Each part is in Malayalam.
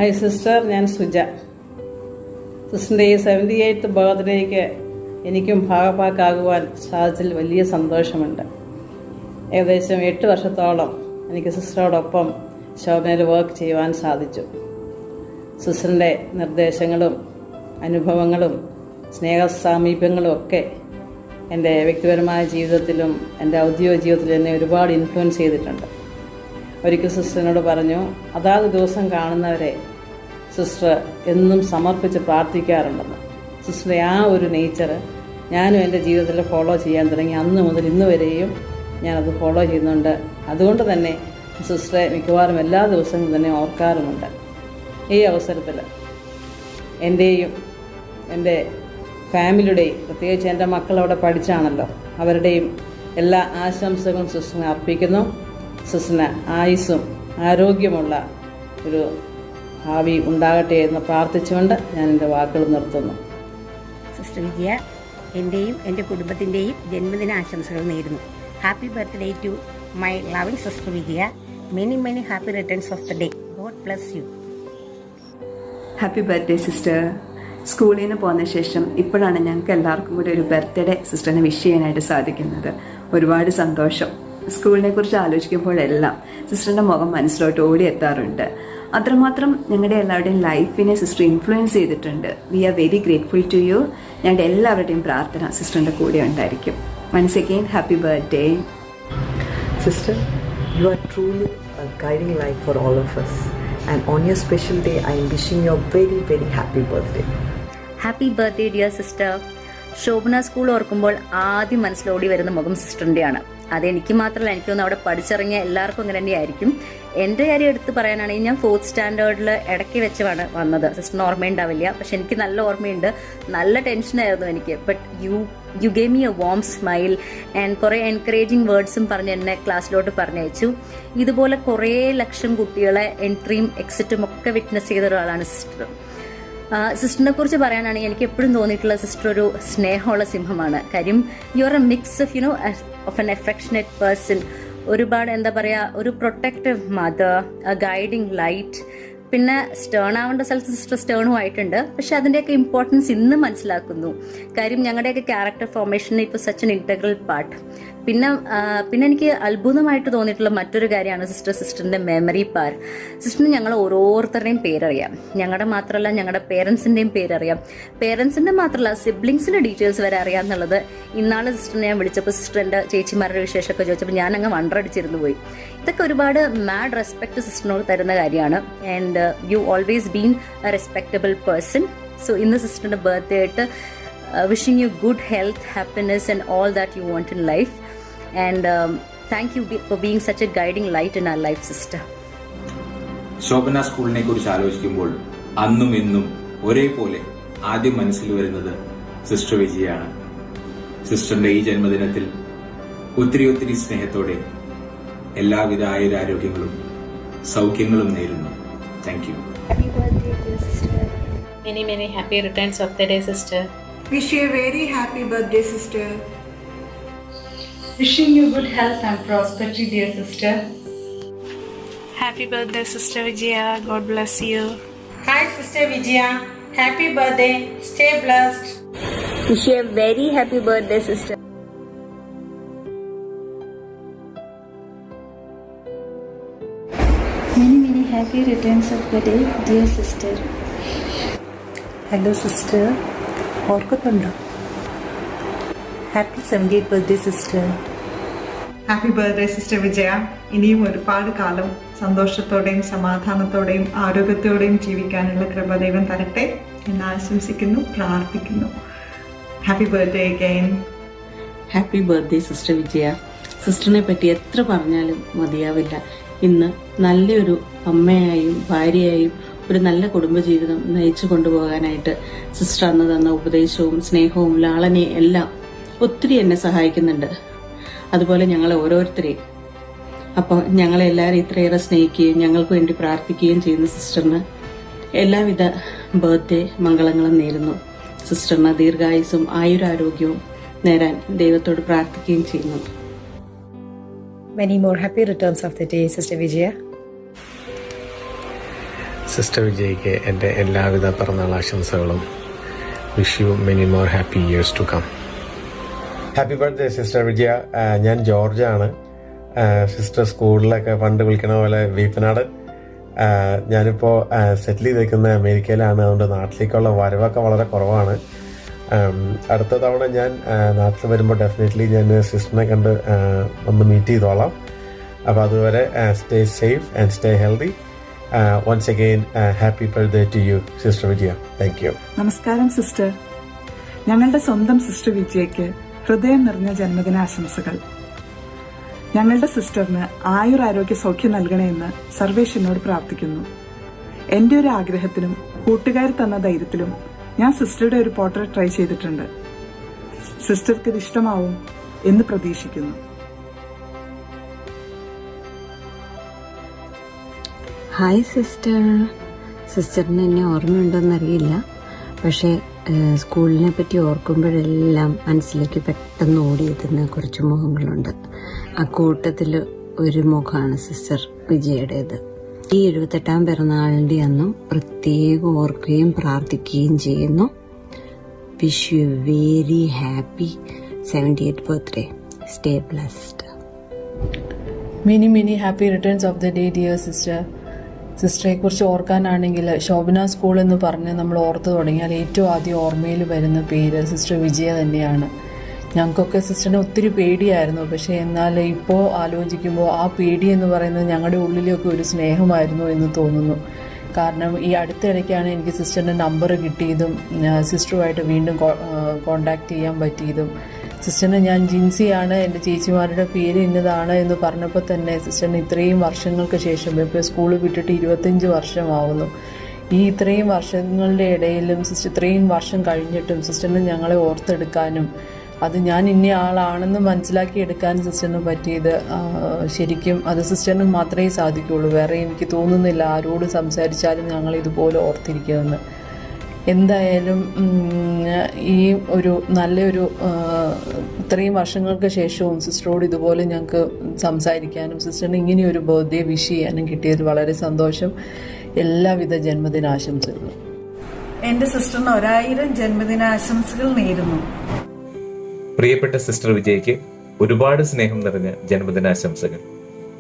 ഹായ് സിസ്റ്റർ, ഞാൻ സുജ. സിസ്റ്ററിൻ്റെ ഈ 78th ബർത്ത്ഡേക്ക് എനിക്കും ഭാഗഭാക്കാകുവാൻ സാധിച്ചതിൽ വലിയ സന്തോഷമുണ്ട്. ഏകദേശം 8 വർഷത്തോളം എനിക്ക് സിസ്റ്ററോടൊപ്പം ശോഭനയിൽ വർക്ക് ചെയ്യുവാൻ സാധിച്ചു. സിസ്റ്ററിൻ്റെ നിർദ്ദേശങ്ങളും അനുഭവങ്ങളും സ്നേഹസാമീപ്യങ്ങളും ഒക്കെ എൻ്റെ വ്യക്തിപരമായ ജീവിതത്തിലും എൻ്റെ ഔദ്യോഗിക ജീവിതത്തിലും എന്നെ ഒരുപാട് ഇൻഫ്ലുവൻസ് ചെയ്തിട്ടുണ്ട്. ഒരിക്കൽ സിസ്റ്ററിനോട് പറഞ്ഞു, അതാത് ദിവസം കാണുന്നവരെ സിസ്റ്റർ എന്നും സമർപ്പിച്ച് പ്രാർത്ഥിക്കാറുണ്ടെന്ന്. സിസ്റ്ററുടെ ആ ഒരു നേച്ചർ ഞാനും എൻ്റെ ജീവിതത്തിൽ ഫോളോ ചെയ്യാൻ തുടങ്ങി. അന്ന് മുതൽ ഇന്ന് വരെയും ഞാനത് ഫോളോ ചെയ്യുന്നുണ്ട്. അതുകൊണ്ട് തന്നെ സിസ്റ്ററെ മിക്കവാറും എല്ലാ ദിവസവും തന്നെ ഓർക്കാറുമുണ്ട്. ഈ അവസരത്തിൽ എൻ്റെയും എൻ്റെ ഫാമിലിയുടെയും, പ്രത്യേകിച്ച് എൻ്റെ മക്കളവിടെ പഠിച്ചാണല്ലോ, അവരുടെയും എല്ലാ ആശംസകളും സിസ്റ്ററിനെ അർപ്പിക്കുന്നു. സിസ്റ്ററിന് ആയുസ്സും ആരോഗ്യമുള്ള ഒരു ഭാവി ഉണ്ടാകട്ടെ എന്ന് പ്രാർത്ഥിച്ചുകൊണ്ട് ഞാൻ എൻ്റെ വാക്കുകൾ നിർത്തുന്നു. സിസ്റ്റർ വിജയ, എൻ്റെയും എൻ്റെ കുടുംബത്തിൻ്റെയും ജന്മദിന ആശംസകൾ നേരുന്നു. Happy birthday to my loving sister Vijaya. Many many happy returns of the day. God bless you. Happy birthday sister. സ്കൂളിൽ നിന്ന് പോന്ന ശേഷം ഇപ്പോഴാണ് ഞങ്ങൾക്ക് എല്ലാവർക്കും കൂടി ഒരു ബർത്ത്ഡേ സിസ്റ്ററിനെ വിഷ് ചെയ്യാനായിട്ട് സാധിക്കുന്നത്. ഒരുപാട് സന്തോഷം. സ്കൂളിനെ കുറിച്ച് ആലോചിക്കുമ്പോഴെല്ലാം സിസ്റ്ററിൻ്റെ മുഖം മനസ്സിലോട്ട് ഓടിയെത്താറുണ്ട്. അത്രമാത്രം ഞങ്ങളുടെ എല്ലാവരുടെയും ലൈഫിനെ സിസ്റ്റർ ഇൻഫ്ലുവൻസ് ചെയ്തിട്ടുണ്ട്. We are very grateful to you. ഞങ്ങളുടെ എല്ലാവരുടെയും പ്രാർത്ഥന സിസ്റ്ററിൻ്റെ കൂടെ ഉണ്ടായിരിക്കും. Once again happy birthday. Sister, you are truly a guiding light for all of us. And on your special day, I am wishing you a very, very happy birthday. Happy birthday dear sister. Shobhana school ഓർക്കുമ്പോൾ ആദ്യം മനസ്സിലോടി വരുന്ന മുഖം സിസ്റ്ററിൻ്റെയാണ്. അതെനിക്ക് മാത്രമല്ല, എനിക്കൊന്ന് അവിടെ പഠിച്ചിറങ്ങിയ എല്ലാവർക്കും അങ്ങനെ തന്നെയായിരിക്കും. എൻ്റെ കാര്യം എടുത്ത് പറയാനാണെങ്കിൽ ഞാൻ 4th സ്റ്റാൻഡേർഡിൽ ഇടയ്ക്ക് വെച്ചാണ് വന്നത്. സിസ്റ്ററിന് ഓർമ്മയുണ്ടാവില്ല, പക്ഷെ എനിക്ക് നല്ല ഓർമ്മയുണ്ട്. നല്ല ടെൻഷനായിരുന്നു എനിക്ക്. But you gave me A warm smile and കുറേ എൻകറേജിങ് വേർഡ്സും പറഞ്ഞ് എന്നെ ക്ലാസ്സിലോട്ട് പറഞ്ഞയച്ചു. ഇതുപോലെ കുറേ ലക്ഷം കുട്ടികളെ എൻട്രിയും എക്സിറ്റും ഒക്കെ വിറ്റ്നസ് ചെയ്ത ഒരാളാണ് സിസ്റ്റർ. സിസ്റ്ററിനെ കുറിച്ച് പറയാനാണെങ്കിൽ എനിക്ക് എപ്പോഴും തോന്നിയിട്ടുള്ള സിസ്റ്റർ ഒരു സ്നേഹമുള്ള സിംഹമാണ്. കാര്യം you are A mix of of N affectionate person. ഒരുപാട് എന്താ പറയുക, ഒരു protective mother, A guiding light. പിന്നെ സ്റ്റേൺ ആവേണ്ട സ്ഥലത്ത് സിസ്റ്റർ സ്റ്റേണും ആയിട്ടുണ്ട്. പക്ഷെ അതിൻ്റെയൊക്കെ ഇമ്പോർട്ടൻസ് ഇന്ന് മനസ്സിലാക്കുന്നു. കാര്യം ഞങ്ങളുടെയൊക്കെ ക്യാരക്ടർ ഫോർമേഷന് ഇപ്പോൾ സച്ച് എൻ ഇൻറ്റഗ്രൽ പാർട്ട്. പിന്നെ എനിക്ക് അത്ഭുതമായിട്ട് തോന്നിയിട്ടുള്ള മറ്റൊരു കാര്യമാണ് സിസ്റ്ററിൻ്റെ മെമ്മറി പവർ. സിസ്റ്ററിന് ഞങ്ങൾ ഓരോരുത്തരുടെയും പേരറിയാം. ഞങ്ങളുടെ മാത്രമല്ല, ഞങ്ങളുടെ പേരൻസിൻ്റെയും പേരറിയാം. പേരൻസിൻ്റെ മാത്രമല്ല, സിബ്ലിങ്സിൻ്റെ ഡീറ്റെയിൽസ് വരെ അറിയാം എന്നുള്ളത് ഇന്നാൾ സിസ്റ്ററിനെ ഞാൻ വിളിച്ചപ്പോൾ സിസ്റ്ററിൻ്റെ ചേച്ചിമാരുടെ വിശേഷമൊക്കെ ചോദിച്ചപ്പോൾ ഞാൻ അങ്ങ് വണ്ടറടിച്ചിരുന്നു പോയി. ഇതൊക്കെ ഒരുപാട് മാഡ് റെസ്പെക്ട് സിസ്റ്ററിനോട് തരുന്ന കാര്യമാണ്. And you always been A respectable person. So ഇന്ന് സിസ്റ്ററിൻ്റെ ബർത്ത്ഡേ ആയിട്ട് wishing you good health, happiness and all that you want in life. And thank you for being such a guiding light in our life, sister. Shobhana സ്കൂളിനെ കുറിച്ച് ആലോചിക്കുമ്പോൾ അന്നും ഇന്നും ഒരേപോലെ ആദ്യം മനസ്സിൽ വരുന്നത് സിസ്റ്റർ വിജയാണ്. സിസ്റ്ററിന്റെ ഈ ജന്മദിനത്തിൽ ഒത്തിരി സ്നേഹത്തോടെ എല്ലാവിധ ആയുരാരോഗ്യങ്ങളും സൗഖ്യങ്ങളും നേരുന്നു. Thank you. Happy birthday, dear sister. Many happy returns of the day, sister. Wish you a very happy birthday, sister. Wishing you good health and prosperity, dear sister. Happy birthday, Sister Vijaya. God bless you. Hi, Sister Vijaya. Happy birthday. Stay blessed. Wish you a very happy birthday, sister. Many happy returns of the day, dear sister. Hello, sister. ഓർക്കുന്നുണ്ടോ? Happy 78th birthday sister. Happy birthday sister Vijaya. ഇനിയും ഒരുപാട് കാലം സന്തോഷത്തോടെയും സമാധാനത്തോടെയും ആരോഗ്യത്തോടെയും ജീവിക്കാനുള്ള കൃപ ദൈവം തരട്ടെ എന്ന് ആശംസിക്കുന്നു, പ്രാർത്ഥിക്കുന്നു. Happy birthday again. Happy birthday sister Vijaya. സിസ്റ്ററിനെ പറ്റി എത്ര പറഞ്ഞാലും മതിയാവില്ല. ഇന്ന് നല്ലൊരു അമ്മയായും ഭാര്യയായും ഒരു നല്ല കുടുംബജീവിതം നയിച്ചു കൊണ്ടുപോകാനായിട്ട് സിസ്റ്റർ അന്ന് തന്ന ഉപദേശവും സ്നേഹവും ലാളനയും എല്ലാം ഒത്തിരി എന്നെ സഹായിക്കുന്നുണ്ട്. അതുപോലെ ഞങ്ങളെ ഓരോരുത്തരെയും. അപ്പോൾ ഞങ്ങളെല്ലാവരും ഇത്രയേറെ സ്നേഹിക്കുകയും ഞങ്ങൾക്ക് വേണ്ടി പ്രാർത്ഥിക്കുകയും ചെയ്യുന്ന സിസ്റ്ററിന് എല്ലാവിധ ബർത്ത്ഡേ മംഗളങ്ങളും നേരുന്നു. സിസ്റ്ററിന് ദീർഘായുസ്സും ആയുരാരോഗ്യവും നേരാൻ ദൈവത്തോട് പ്രാർത്ഥിക്കുകയും ചെയ്യുന്നു. Many more happy returns of the day, Sister Vijaya. Sister വിജയ്ക്ക് എൻ്റെ എല്ലാവിധ പിറന്നാൾ ആശംസകളും. Wish you many more happy years to come. Happy birthday sister Vijaya. ഞാൻ ജോർജാണ്. സിസ്റ്റർ സ്കൂളിലൊക്കെ പണ്ട് വിളിക്കണ പോലെ വീപ്പനാട്. ഞാനിപ്പോൾ സെറ്റിൽ ചെയ്തേക്കുന്നത് അമേരിക്കയിലാണ്. അതുകൊണ്ട് നാട്ടിലേക്കുള്ള വരവൊക്കെ വളരെ കുറവാണ്. അടുത്ത തവണ ഞാൻ നാട്ടിൽ വരുമ്പോൾ ഡെഫിനറ്റ്ലി ഞാൻ സിസ്റ്ററിനെ കണ്ട് ഒന്ന് മീറ്റ് ചെയ്തോളാം. അപ്പോൾ അതുവരെ stay safe and stay healthy. Once again happy birthday to you sister Vijaya. Thank you. നമസ്കാരം സിസ്റ്റർ. ഞങ്ങളുടെ സ്വന്തം സിസ്റ്റർ വിജയയ്ക്ക് ഹൃദയം നിറഞ്ഞ ജന്മദിനാശംസകൾ. ഞങ്ങളുടെ സിസ്റ്ററിന് ആയുരാരോഗ്യ സൗഖ്യം നൽകണമെന്ന് സർവേശ്വരനോട് പ്രാർത്ഥിക്കുന്നു. എൻ്റെ ഒരു ആഗ്രഹത്തിനും കൂട്ടുകാർ തന്ന ധൈര്യത്തിലും ഞാൻ സിസ്റ്ററുടെ ഒരു പോർട്രേറ്റ് ട്രൈ ചെയ്തിട്ടുണ്ട്. സിസ്റ്റർക്ക് ഇത് ഇഷ്ടമാവും എന്ന് പ്രതീക്ഷിക്കുന്നു. Hi sister. സിസ്റ്ററിന് എന്നെ ഓർമ്മയുണ്ടോയെന്നറിയില്ല, പക്ഷേ സ്കൂളിനെ പറ്റി ഓർക്കുമ്പോഴെല്ലാം മനസ്സിലേക്ക് പെട്ടെന്ന് ഓടിയെത്തുന്ന കുറച്ച് മുഖങ്ങളുണ്ട്. ആ കൂട്ടത്തിൽ ഒരു മുഖമാണ് സിസ്റ്റർ വിജയുടേത്. ഈ 78ാം പിറന്നാളിൻ്റെ അന്നും പ്രത്യേകം ഓർക്കുകയും പ്രാർത്ഥിക്കുകയും ചെയ്യുന്നു. Wish you very happy 78th birthday. Stay blessed. Many happy returns of the day dear sister. സിസ്റ്ററെ കുറിച്ച് ഓർക്കാനാണെങ്കിൽ ശോഭന സ്കൂൾ എന്ന് പറഞ്ഞ് നമ്മൾ ഓർത്തു തുടങ്ങിയാൽ ഏറ്റവും ആദ്യം ഓർമ്മയിൽ വരുന്ന പേര് സിസ്റ്റർ വിജയ തന്നെയാണ്. ഞങ്ങൾക്കൊക്കെ സിസ്റ്ററിനെ ഒത്തിരി പേടിയായിരുന്നു. പക്ഷേ എന്നാൽ ഇപ്പോൾ ആലോചിക്കുമ്പോൾ ആ പേടി എന്ന് പറയുന്നത് ഞങ്ങളുടെ ഉള്ളിലൊക്കെ ഒരു സ്നേഹമായിരുന്നു എന്ന് തോന്നുന്നു. കാരണം ഈ അടുത്തിടയ്ക്കാണ് എനിക്ക് സിസ്റ്ററിൻ്റെ നമ്പർ കിട്ടിയതും സിസ്റ്ററുമായിട്ട് വീണ്ടും കോണ്ടാക്ട് ചെയ്യാൻ പറ്റിയതും. സിസ്റ്ററിന് ഞാൻ ജിൻസിയാണ്, എൻ്റെ ചേച്ചിമാരുടെ പേര് ഇന്നതാണ് എന്ന് പറഞ്ഞപ്പോൾ തന്നെ സിസ്റ്ററിന് ഇത്രയും വർഷങ്ങൾക്ക് ശേഷം, ഇപ്പോൾ സ്കൂൾ വിട്ടിട്ട് 25 വർഷമാവുന്നു, ഈ ഇത്രയും വർഷങ്ങളുടെ ഇടയിലും സിസ്റ്റർ ഇത്രയും വർഷം കഴിഞ്ഞിട്ടും സിസ്റ്ററിന് ഞങ്ങളെ ഓർത്തെടുക്കാനും അത് ഞാൻ ഇന്ന ആളാണെന്ന് മനസ്സിലാക്കിയെടുക്കാനും സിസ്റ്ററിന് പറ്റിയത് ശരിക്കും അത് സിസ്റ്ററിന് മാത്രമേ സാധിക്കുകയുള്ളൂ. വേറെ എനിക്ക് തോന്നുന്നില്ല ആരോട് സംസാരിച്ചാലും ഞങ്ങൾ ഇതുപോലെ ഓർത്തിരിക്കുമെന്ന്. എന്തായാലും ഈ ഒരു നല്ലൊരു ഇത്രയും വർഷങ്ങൾക്ക് ശേഷവും സിസ്റ്ററോട് ഇതുപോലെ ഞങ്ങൾക്ക് സംസാരിക്കാനും സിസ്റ്ററിന് ഇങ്ങനെയൊരു ബർത്ത്ഡേ വിഷ് ചെയ്യാനും കിട്ടിയതിൽ വളരെ സന്തോഷം. എല്ലാവിധ ജന്മദിനാശംസകളും. എൻ്റെ സിസ്റ്ററിന് 1000 ജന്മദിനാശംസകൾ നേരുന്നു. പ്രിയപ്പെട്ട സിസ്റ്റർ വിജയ്ക്ക് ഒരുപാട് സ്നേഹം നിറഞ്ഞ ജന്മദിനാശംസകൾ.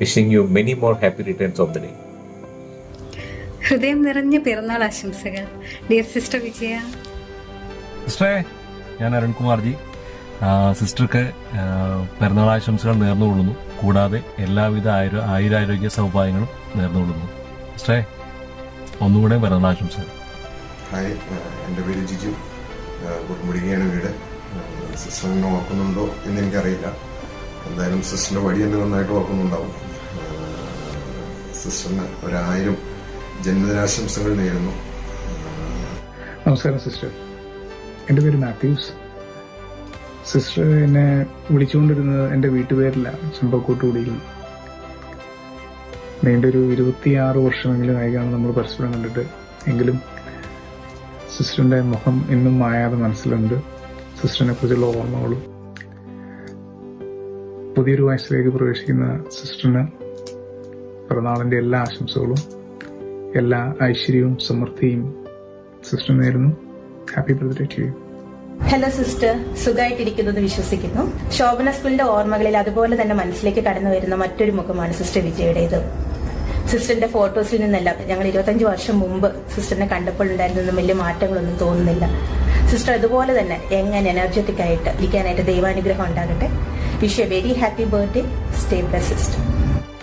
Wishing you many more happy returns of the day. ഹൃദയം നിറഞ്ഞ പിറന്നാൾ ആശംസകൾ ഡിയർ സിസ്റ്റർ വിജയ. സിസ്റ്ററെ, ഞാൻ അരുൺകുമാർജി. സിസ്റ്റർക്ക് പിറന്നാൾ ആശംസകൾ നേർന്നുകൊള്ളുന്നു. കൂടാതെ എല്ലാവിധ ആയുരാരോഗ്യ സൗഭാഗ്യങ്ങളും നേർന്നുകൊള്ളുന്നു. സിസ്റ്ററെ, ഒന്നുകൂടെ പിറന്നാൾ ആശംസകൾ. ഹായ്, എൻ്റെ പേര് ജിജു. കുറുമുടികയാണ് വീട്. സിസ്റ്ററിനെ ഓർക്കുന്നുണ്ടോ എന്ന് എനിക്കറിയില്ല. എന്തായാലും സിസ്റ്ററിൻ്റെ വഴി എന്നെ നന്നായിട്ട് ഓർക്കുന്നുണ്ടാവും. സിസ്റ്ററിന് 1000 ജന്മദിനാശംസകൾ നേരുന്നു. നമസ്കാരം സിസ്റ്റർ. എൻ്റെ പേര് മാത്യൂസ്. സിസ്റ്റർ എന്നെ വിളിച്ചുകൊണ്ടിരുന്നത് എൻ്റെ വീട്ടുപേരില്ല, ചെമ്പക്കോട്ടുകൂടിയിൽ. നീണ്ടൊരു 26 വർഷമെങ്കിലും ആയിക്കാണ് നമ്മൾ പരസ്പരം കണ്ടിട്ട്. എങ്കിലും സിസ്റ്ററിൻ്റെ മുഖം ഇന്നും മായാതെ മനസ്സിലുണ്ട്. സിസ്റ്ററിനെ കുറിച്ചുള്ള ഓർമ്മകളും. പുതിയൊരു വയസ്സിലേക്ക് പ്രവേശിക്കുന്ന സിസ്റ്ററിന് പിറന്നാളിൻ്റെ എല്ലാ ആശംസകളും, എല്ലാ ഐശ്വര്യവും സമൃദ്ധിയും സിസ്റ്റർ നേരുന്നു. Happy birthday to you. Hello sister, സുഖമായിട്ടിരിക്കുന്നത് വിശ്വസിക്കുന്നു. ശോഭന സ്കൂളിന്റെ ഓർമ്മകളിൽ അതുപോലെ തന്നെ മനസ്സിലേക്ക് കടന്നു വരുന്ന മറ്റൊരു മുഖമാണ് സിസ്റ്റർ വിജയുടേത്. സിസ്റ്ററിന്റെ ഫോട്ടോസിൽ നിന്നെല്ലാം ഞങ്ങൾ 25 വർഷം മുമ്പ് സിസ്റ്ററിനെ കണ്ടപ്പോൾ ഉണ്ടായിരുന്നൊന്നും വലിയ മാറ്റങ്ങളൊന്നും തോന്നുന്നില്ല. സിസ്റ്റർ അതുപോലെ തന്നെ എങ്ങനെ എനർജറ്റിക് ആയിട്ട് ഇരിക്കാനായിട്ട് ദൈവാനുഗ്രഹം ഉണ്ടാകട്ടെ. Wish a very happy birthday. Stay blessed sister.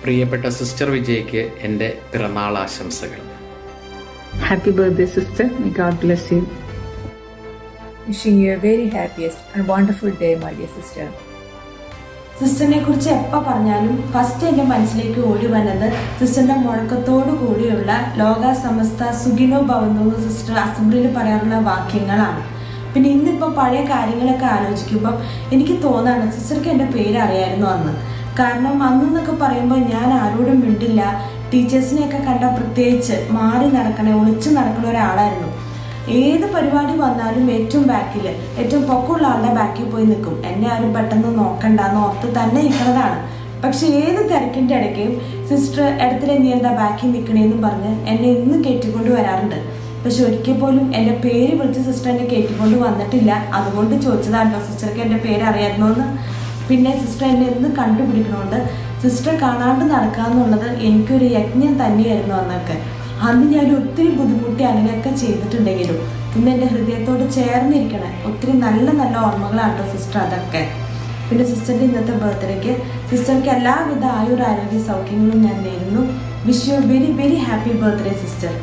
പ്രിയപ്പെട്ട സിസ്റ്റർ വിജയ്ക്ക് എൻ്റെ പിറന്നാൾ ആശംസകൾ. Happy birthday sister. May God bless you. Wishing you a very happiest and wonderful day my dear sister. സിസ്റ്ററിനെ കുറിച്ച് എപ്പോൾ പറഞ്ഞാലും ഫസ്റ്റ് എൻ്റെ മനസ്സിലേക്ക് ഓടി വന്നത് സിസ്റ്ററിന്റെ മുഴക്കത്തോടു കൂടിയുള്ള ലോക സമസ്ത സുഖിനോ ഭവന്തു സിസ്റ്റർ അസംബ്ലിയിൽ പറയാറുള്ള വാക്യങ്ങളാണ്. പിന്നെ ഇന്നിപ്പോൾ പഴയ കാര്യങ്ങളൊക്കെ ആലോചിക്കുമ്പോൾ എനിക്ക് തോന്നാണ് സിസ്റ്റർക്ക് എൻ്റെ പേര് അറിയായിരുന്നു അന്ന്. കാരണം അന്നെന്നൊക്കെ പറയുമ്പോൾ ഞാൻ ആരോടും മിണ്ടില്ല. ടീച്ചേഴ്സിനെയൊക്കെ കണ്ടാൽ പ്രത്യേകിച്ച് മാറി നടക്കണേ, ഒളിച്ചു നടക്കണ ഒരാളായിരുന്നു. ഏത് പരിപാടി വന്നാലും ഏറ്റവും ബാക്കിൽ, ഏറ്റവും പൊക്കമുള്ള ആളുടെ ബാക്കിൽ പോയി നിൽക്കും. എന്നെ ആരും പെട്ടെന്ന് നോക്കണ്ടെന്ന് ഓർത്ത് തന്നെ നിൽക്കുന്നതാണ്. പക്ഷെ ഏത് തിരക്കിൻ്റെ ഇടയ്ക്കും സിസ്റ്റർ ഇടത്തിലെ നീ എന്താ ബാക്കിൽ നിൽക്കണേന്നും പറഞ്ഞ് എന്നെ ഇന്ന് കയറ്റിക്കൊണ്ട് വരാറുണ്ട്. പക്ഷെ ഒരിക്കൽ പോലും എൻ്റെ പേര് വിളിച്ച് സിസ്റ്റർ എന്നെ കയറ്റിക്കൊണ്ട് വന്നിട്ടില്ല. അതുകൊണ്ട് ചോദിച്ചതാണല്ലോ സിസ്റ്റർക്ക് എൻ്റെ പേര് അറിയാമായിരുന്നോന്ന്. പിന്നെ സിസ്റ്റർ എന്നെ എന്ന് കണ്ടുപിടിക്കണോണ്ട് സിസ്റ്റർ കാണാണ്ട് നടക്കുക എന്നുള്ളത് എനിക്കൊരു യജ്ഞം തന്നെയായിരുന്നു അന്നൊക്കെ. അന്ന് ഞാൻ ഒത്തിരി ബുദ്ധിമുട്ടി അങ്ങനെയൊക്കെ ചെയ്തിട്ടുണ്ടെങ്കിലും ഇന്ന് എൻ്റെ ഹൃദയത്തോട് ചേർന്നിരിക്കണേ ഒത്തിരി നല്ല നല്ല ഓർമ്മകളാണ് സിസ്റ്റർ അതൊക്കെ. പിന്നെ സിസ്റ്ററിൻ്റെ ഇന്നത്തെ ബർത്ത്ഡേക്ക് സിസ്റ്റർക്ക് എല്ലാവിധ ആയുരാരോഗ്യ സൗഖ്യങ്ങളും ഞാൻ നേരുന്നു. Wish you very very happy birthday sister.